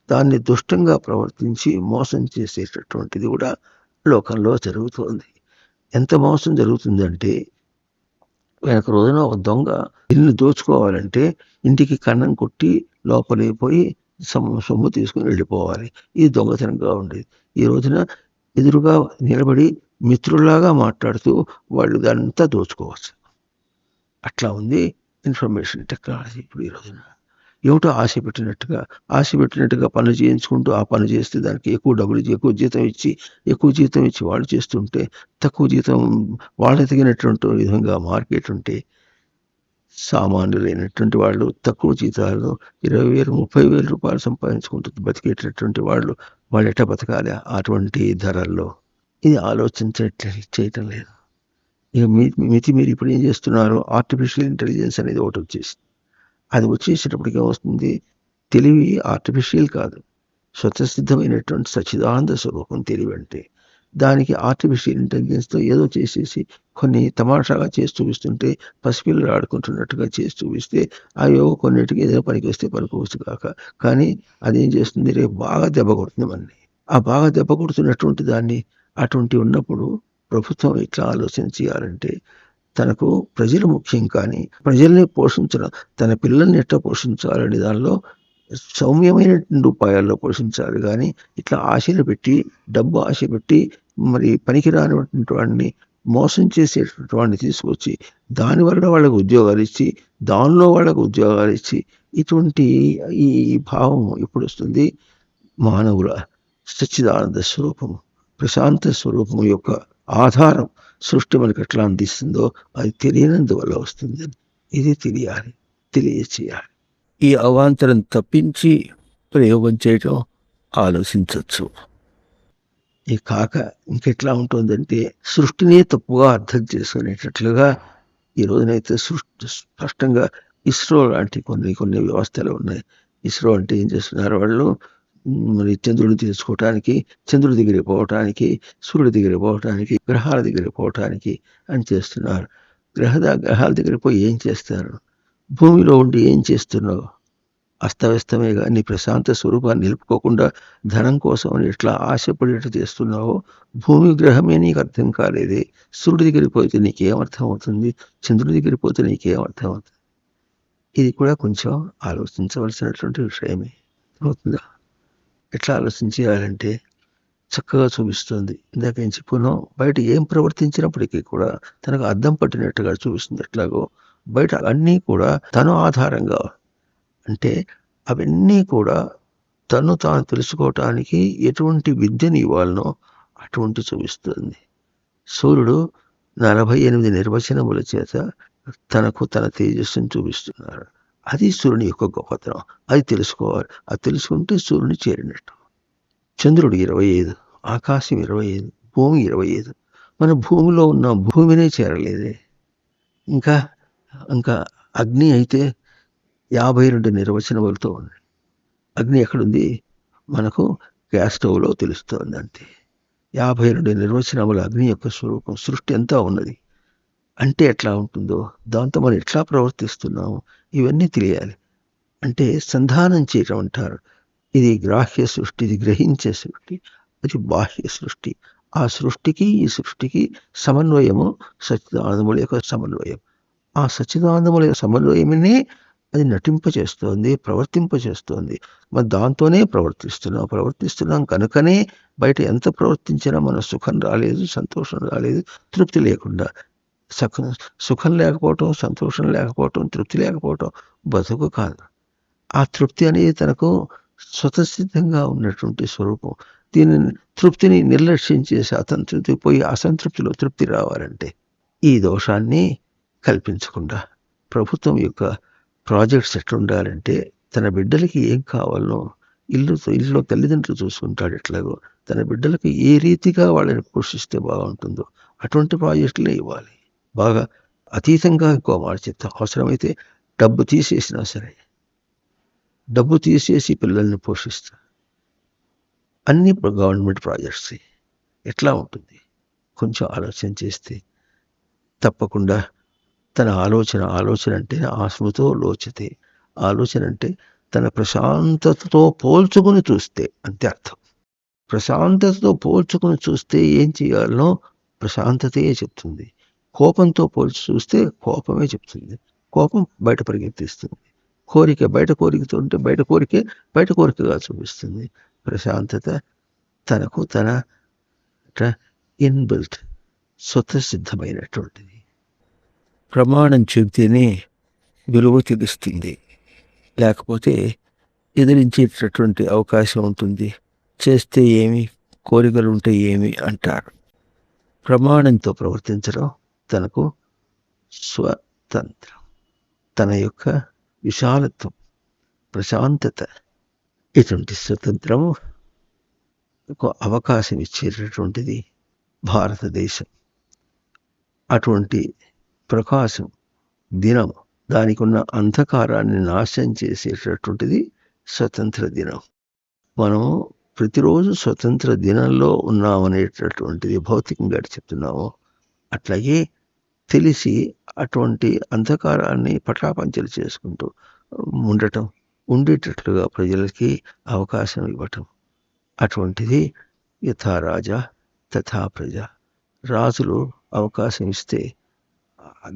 దాన్ని దుష్టంగా ప్రవర్తించి మోసం చేసేటటువంటిది కూడా లోకంలో జరుగుతోంది. ఎంత మోసం జరుగుతుందంటే, వెనక రోజున ఒక దొంగ ఇల్లు దోచుకోవాలంటే ఇంటికి కన్నం కొట్టి లోపలికి పోయి సొమ్ము తీసుకుని వెళ్ళిపోవాలి. ఇది దొంగతనంగా ఉండేది. ఈ రోజున ఎదురుగా నిలబడి మిత్రుల్లాగా మాట్లాడుతూ వాళ్ళు దానంతా దోచుకోవచ్చు. అట్లా ఉంది ఇన్ఫర్మేషన్ టెక్నాలజీ ఇప్పుడు ఈ రోజున. ఏమిటో ఆశ పెట్టినట్టుగా పనులు చేయించుకుంటూ ఆ పని చేస్తే దానికి ఎక్కువ డబ్బులు ఎక్కువ జీతం ఇచ్చి వాళ్ళు చేస్తుంటే తక్కువ జీతం వాళ్ళకి తగినటువంటి విధంగా మార్కెట్ ఉంటే సామాన్యులైనటువంటి వాళ్ళు తక్కువ జీతాలు 20,000 30,000 రూపాయలు సంపాదించుకుంటూ బతికేటటువంటి వాళ్ళు ఎట్లా బతకాలి అటువంటి ధరల్లో? ఇది చేయటం లేదు. ఇక మీరు ఇప్పుడు ఏం చేస్తున్నారు, ఆర్టిఫిషియల్ ఇంటెలిజెన్స్ అనేది ఒకటి వచ్చేసింది. అది వచ్చేసేటప్పటికి ఏమొస్తుంది, తెలివి ఆర్టిఫిషియల్ కాదు, స్వతసిద్ధమైనటువంటి సచ్చిదానంద స్వరూపం తెలివి. అంటే దానికి ఆర్టిఫిషియల్ ఇంటెలిజెన్స్తో ఏదో చేసేసి కొన్ని తమాషాగా చేసి చూపిస్తుంటే, పసిపిల్లలు ఆడుకుంటున్నట్టుగా చేసి చూపిస్తే అయ్యో కొన్నిటికి ఏదో పనికి వస్తే పనికోవచ్చు కాక, కానీ అదేం చేస్తుంది, రేపు బాగా దెబ్బ కొడుతుంది మనని. ఆ బాగా దెబ్బ కొడుతున్నటువంటి దాన్ని అటువంటి ఉన్నప్పుడు ప్రభుత్వం ఎట్లా ఆలోచన చేయాలంటే, తనకు ప్రజలు ముఖ్యం కానీ ప్రజల్ని పోషించడం, తన పిల్లల్ని ఎట్లా పోషించాలని దానిలో సౌమ్యమైనటువంటి ఉపాయాల్లో పోషించాలి. కానీ ఇట్లా ఆశలు పెట్టి, డబ్బు ఆశ పెట్టి మరి పనికిరానటువంటి వాడిని మోసం చేసేటువంటి వాడిని తీసుకొచ్చి దానివల్ల వాళ్ళకు ఉద్యోగాలు ఇచ్చి ఇటువంటి ఈ భావం ఎప్పుడు వస్తుంది, మానవుల సచ్చిదానంద స్వరూపము, ప్రశాంత స్వరూపము యొక్క ఆధారం సృష్టి మనకు ఎట్లా అందిస్తుందో అది తెలియనందువల్ల వస్తుంది. ఇది తెలియాలి, తెలియచేయాలి. ఈ అవాంతరం తప్పించి ప్రయోగం చేయటం ఆలోచించవచ్చు. ఈ కాక ఇంకెట్లా ఉంటుందంటే సృష్టిని తప్పుగా అర్థం చేసుకునేటట్లుగా ఈ రోజునైతే సృష్టి స్పష్టంగా ఇస్రో లాంటి కొన్ని కొన్ని వ్యవస్థలు ఉన్నాయి. ఇస్రో అంటే ఏం చేస్తున్నారు వాళ్ళు, మరి చంద్రుడిని తెలుసుకోవటానికి, చంద్రుడి దగ్గరికి పోవటానికి, సూర్యుడి దగ్గరికి పోవటానికి, గ్రహాల దగ్గరికి పోవటానికి అని చేస్తున్నారు. గ్రహాల దగ్గరికి పోయి ఏం చేస్తారు? భూమిలో ఉండి ఏం చేస్తున్నావు? అస్తవ్యస్తమేగా. నీ ప్రశాంత స్వరూపాన్ని నిలుపుకోకుండా ధనం కోసం అని ఎట్లా ఆశపడేట్టు చేస్తున్నావో భూమి గ్రహమే నీకు అర్థం కాలేదే. సూర్యుడి దగ్గరికి పోతే నీకేం అర్థం అవుతుంది? చంద్రుడి దగ్గరికి పోతే నీకేం అర్థం అవుతుంది? ఇది కూడా కొంచెం ఆలోచించవలసినటువంటి విషయమే. అవుతుందా? ఎట్లా ఆలోచించాలంటే చక్కగా చూపిస్తుంది. ఇందాక ఏం చెప్పుకున్నాం, బయట ఏం ప్రవర్తించినప్పటికీ కూడా తనకు అద్దం పట్టినట్టుగా చూపిస్తుంది. ఎట్లాగో బయట అన్నీ కూడా తను ఆధారంగా, అంటే అవన్నీ కూడా తను తాను తెలుసుకోవటానికి ఎటువంటి విద్యను ఇవ్వాలనో అటువంటి చూపిస్తుంది. సూర్యుడు 48 నిర్వచనముల చేత తనకు తన తేజస్సును చూపిస్తున్నారు. అది సూర్యుని యొక్క గొప్పతనం. అది తెలుసుకోవాలి. అది తెలుసుకుంటే సూర్యుని చేరినట్టు. చంద్రుడు 25, ఆకాశం 25, భూమి 25. మన భూమిలో ఉన్న భూమినే చేరలేదే. ఇంకా ఇంకా అగ్ని అయితే 52 నిర్వచనములతో ఉంది. అగ్ని ఎక్కడుంది? మనకు గ్యాస్ స్టవ్లో తెలుస్తోంది అంతే. 52 నిర్వచనముల అగ్ని యొక్క స్వరూపం. సృష్టి అంతా ఉన్నది. అంటే ఎట్లా ఉంటుందో, దాంతో మనం ఎట్లా ప్రవర్తిస్తున్నాము, ఇవన్నీ తెలియాలి. అంటే సంధానం చేయటం అంటారు. ఇది గ్రాహ్య సృష్టి, ఇది గ్రహించే సృష్టి, అది బాహ్య సృష్టి. ఆ సృష్టికి ఈ సృష్టికి సమన్వయము సచ్చిదానందముల యొక్క సమన్వయం. ఆ సచ్చిదానందముల యొక్క సమన్వయమనే అది నటింపచేస్తోంది, ప్రవర్తింపచేస్తోంది. మరి దాంతోనే ప్రవర్తిస్తున్నాం కనుకనే బయట ఎంత ప్రవర్తించినా మన సుఖం రాలేదు, సంతోషం రాలేదు, తృప్తి లేకుండా. సుఖం లేకపోవటం, సంతోషం లేకపోవటం, తృప్తి లేకపోవటం బతుకు కాదు. ఆ తృప్తి అనేది తనకు స్వతసిద్ధంగా ఉన్నటువంటి స్వరూపం. దీనిని తృప్తిని నిర్లక్ష్యం చేసి అసంతృప్తి పోయి అసంతృప్తిలో తృప్తి రావాలంటే ఈ దోషాన్ని కల్పించకుండా ప్రభుత్వం యొక్క ప్రాజెక్ట్స్ ఎట్లుండాలంటే తన బిడ్డలకి ఏం కావాలనో ఇల్లులో తల్లిదండ్రులు చూసుకుంటాడు. ఎట్లాగో తన బిడ్డలకు ఏ రీతిగా వాళ్ళని పోషిస్తే బాగుంటుందో అటువంటి ప్రాజెక్టులే ఇవ్వాలి. బాగా అతీతంగా ఇంకో మాట చెప్తాం, అవసరమైతే డబ్బు తీసేసినా సరే, డబ్బు తీసేసి పిల్లల్ని పోషిస్తా. అన్ని గవర్నమెంట్ ప్రాజెక్ట్స్ ఎట్లా ఉంటుంది? కొంచెం ఆలోచన చేస్తే తప్పకుండా తన ఆలోచన అంటే ఆస్మృతో లోచతే. ఆలోచన అంటే తన ప్రశాంతతతో పోల్చుకుని చూస్తే అంతే అర్థం. ప్రశాంతతతో పోల్చుకుని చూస్తే ఏం చేయాలనో ప్రశాంతతే చెప్తుంది. కోపంతో పోల్చి చూస్తే కోపమే చెప్తుంది. కోపం బయట పరిగెత్తిస్తుంది. కోరిక బయట కోరికతో ఉంటే బయట కోరికగా చూపిస్తుంది. ప్రశాంతత తనకు తన ఇన్బిల్ట్ స్వతసిద్ధమైనటువంటిది. ప్రమాణం చెబితేనే విలువ తెలుస్తుంది, లేకపోతే ఎదిరించేటటువంటి అవకాశం ఉంటుంది. చేస్తే ఏమి, కోరికలు ఉంటే ఏమి అంటారు. ప్రమాణంతో ప్రవర్తించడం తనకు స్వతంత్రం, తన యొక్క విశాలత్వం, ప్రశాంతత, ఇటువంటి స్వతంత్రము అవకాశం ఇచ్చేటటువంటిది భారతదేశం. అటువంటి ప్రకాశం దినం, దానికి ఉన్న అంధకారాన్ని నాశనం చేసేటటువంటిది స్వతంత్ర దినం. మనం ప్రతిరోజు స్వతంత్ర దినంలో ఉన్నామనేటటువంటిది భౌతికంగా చెప్తున్నాము. అట్లాగే తెలిసి అటువంటి అంధకారాన్ని పటాపంచలు చేసుకుంటూ ఉండేటట్లుగా ప్రజలకి అవకాశం ఇవ్వటం. అటువంటిది యథా రాజా తథా ప్రజ. రాజులు అవకాశం ఇస్తే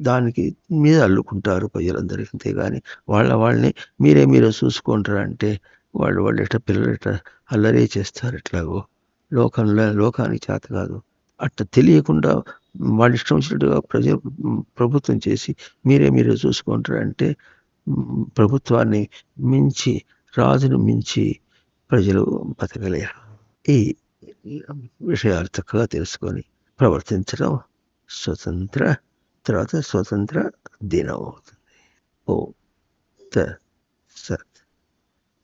దానికి మీద అల్లుకుంటారు ప్రజలందరికీ. అంతేగాని వాళ్ళని మీరే చూసుకుంటారు అంటే వాళ్ళు ఎట్లా పిల్లలు ఎట్లా అల్లరే చేస్తారు. ఎట్లాగో లోకానికి చేత కాదు. అట్లా తెలియకుండా వాళ్ళు ఇష్టం వచ్చినట్టుగా ప్రభుత్వం చేసి మీరే చూసుకుంటారు అంటే ప్రభుత్వాన్ని మించి, రాజును మించి ప్రజలు బతకలేరు. ఈ విషయాలు చక్కగా తెలుసుకొని ప్రవర్తించడం స్వతంత్ర తర్వాత స్వతంత్ర దినం అవుతుంది. ఓ త స